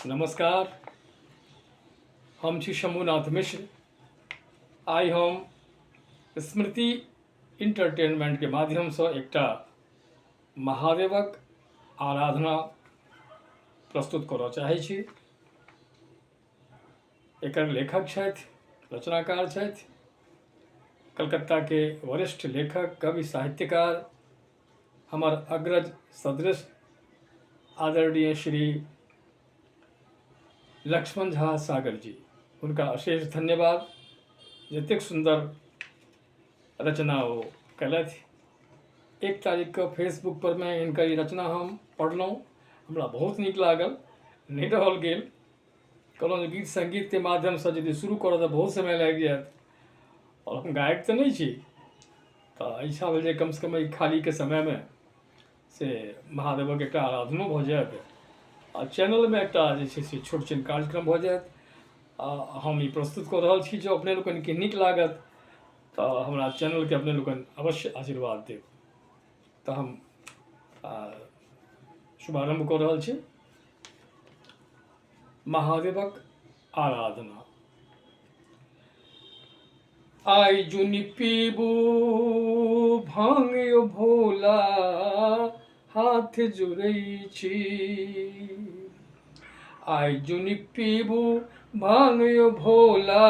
नमस्कार, हम छी शंभुनाथ मिश्र। आइ हम स्मृति इंटरटेनमेंट के माध्यम से एकटा महादेवक आराधना प्रस्तुत करऽ चाहै छी। एकर लेखक छथि, रचनाकार छथि कलकत्ता के वरिष्ठ लेखक, कवि, साहित्यकार, हमर अग्रज सदृश आदरणीय श्री लक्ष्मण झा सागर जी। हुनका अशेष धन्यवाद। जतेक सुंदर रचना ओ कयलथि। 1 तारीख के फेसबुक पर मैं हिनकर ई रचना हम पढ़लहुँ, हमरा बहुत नीक लागल, नहि रहल गेल। कहलहुँ जे गीत संगीत के माध्यम से यदि शुरू करब तऽ बहुत समय लागि जायत, और हम गायक तऽ नहि छी, तऽ इच्छा भेल जे कम से कम एहि खाली के समय में से महादेवक एकटा आराधनो भऽ जायत आ चैनल में एकटा जे छै से छोट छिन कार्यक्रम भऽ जायत। हम ई प्रस्तुत कऽ रहल छी, जो अपने लोकनि के नीक लागत तऽ हमरा चैनल के अपने लोकनि अवश्य आशीर्वाद देब। तऽ हम शुभारंभ कऽ रहल छी। महादेवक आराधना। आइ जुनि पीबू भांग यौ भोला, हाथ जोड़ै छी। आइ जुनि पीबू भांग यौ भोला,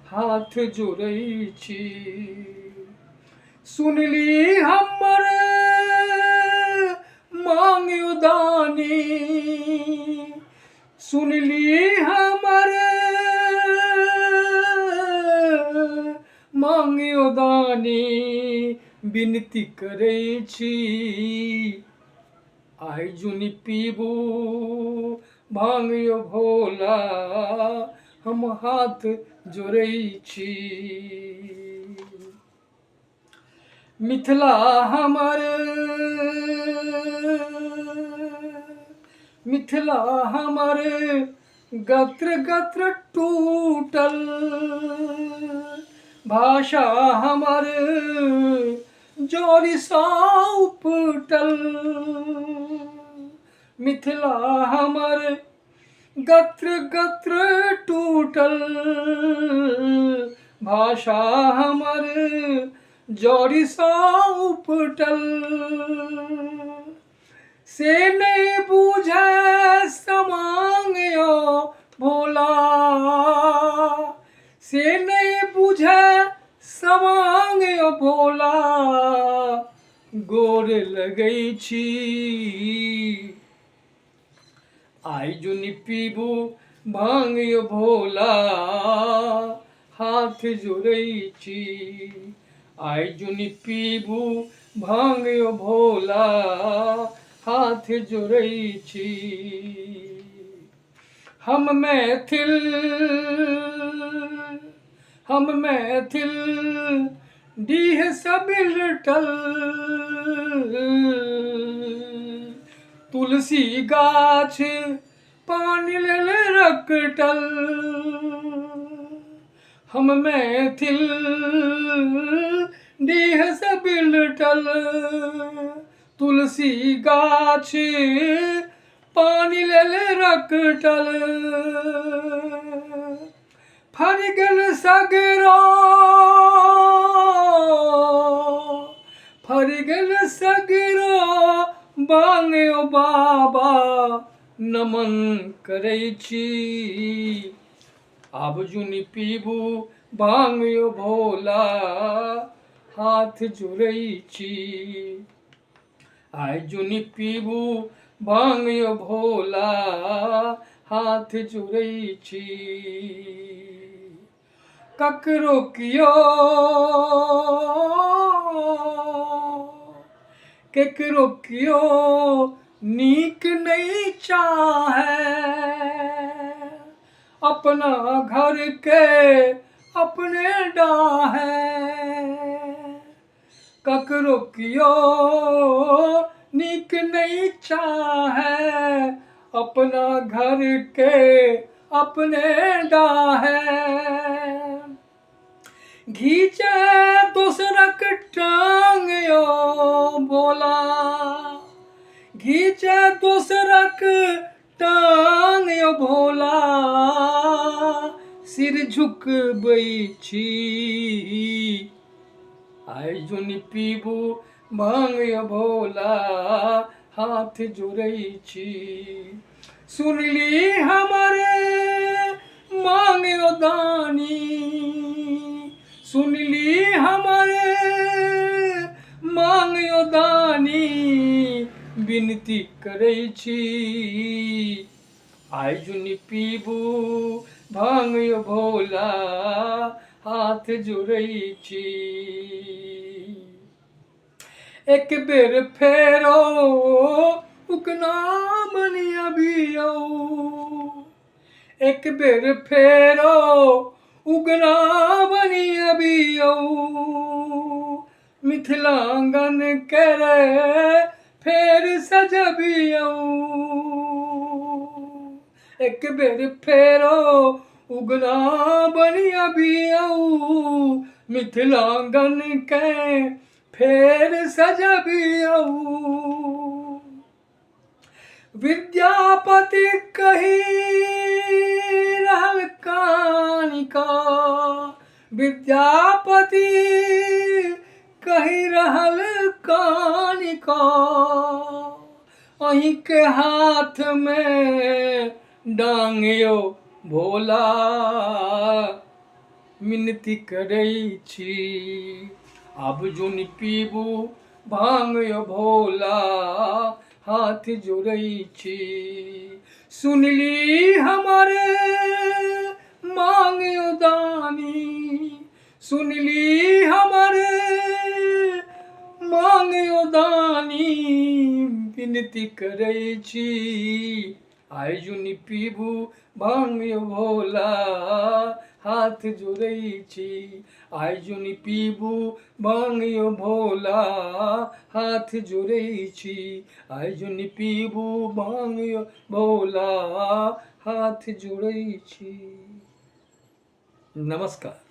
हाथ जोड़ै छी। सुनली हमर मांग यौ दानी, सुनली हमर मांग यौ दानी, विनती करै छी। आइ जुनि पीबू भांग यौ भोला, हम हाथ जोड़ै छी। मिथिला हमर, मिथिला हमर गत्र गत्र टूटल, भाषा हमर जोरी सा उपटल। मिथिला हमर गत्र गत्र टूटल, भाषा हमर जोरी सा उपटल। से नहीं बूझै समांग यौ भोला, से नहीं बूझै समांग यौ भोला, गोर लगै छी। आइ जुनि पीबू भांग यौ भोला, हाथ जोड़ै छी। आइ जुनि पीबू भांग यौ भोला, हाथ जोड़ै छी। हम मैथिल डीह सँ बिलटल, तुलसी गाछ पानि लेल रकटल। हम मैथिल डीह सँ बिलटल, तुलसी गाछ पानि लेल रकटल। फरि गेल सगरो, फरि गेल सगरो भांग यौ बाबा, नमन करै छी। आब जुनि पीबू भांग यौ भोला, हाथ जोड़ै छी। आइ जुनि पीबू भांग यौ भोला, हाथ जोड़ै छी। ककरो कियो, केकरो कियो नीक नहीं चाहै, अपना घर के अपने डाहै। ककरो कियो नीक नहीं चाहै, अपना घर के अपने डाहै। घीचे दोसरक टांग यौ भोला, घीचे दोसरक टांग झुकबै छी। आइ जुनि पीबू भांग यौ भोला हाथ जोड़ै छी। सुनली हमरे मांग यौ दानी, सुनली हमरे मांग यौ दानी, विनती करै छी। आइ जुनि पीबू भांग यौ भोला हाथ जोड़ै छी। एक बेर फेरो उगना बनि अबियौ, एक बेर फेरो उगना बनि अबियौ, मिथिलांगन केरे फेर सजबियौ। एक बेर फेरो उगना बनि अबियौ, मिथिलांगन के फेर सजबियौ। विद्यापति कहि रहल कानिका, विद्यापति कहि रहल कानिका, अहीं के हाथ में डांग यौ भोला मिनती करै छी। आब जुनि पीबू भांग यौ भोला हाथ जोड़ै छी। सुनली हमरे मांग यौ दानी, सुनली हमरे मांग यौ दानी, विनती करै छी। आइ जुनि पीबू भांग यौ भोला हाथ जोड़ै छी। आइ जुनि पीबू भांग यौ भोला हाथ जोड़ै छी। आइ जुनि पीबू भांग यौ भोला हाथ जोड़ै छी। नमस्कार।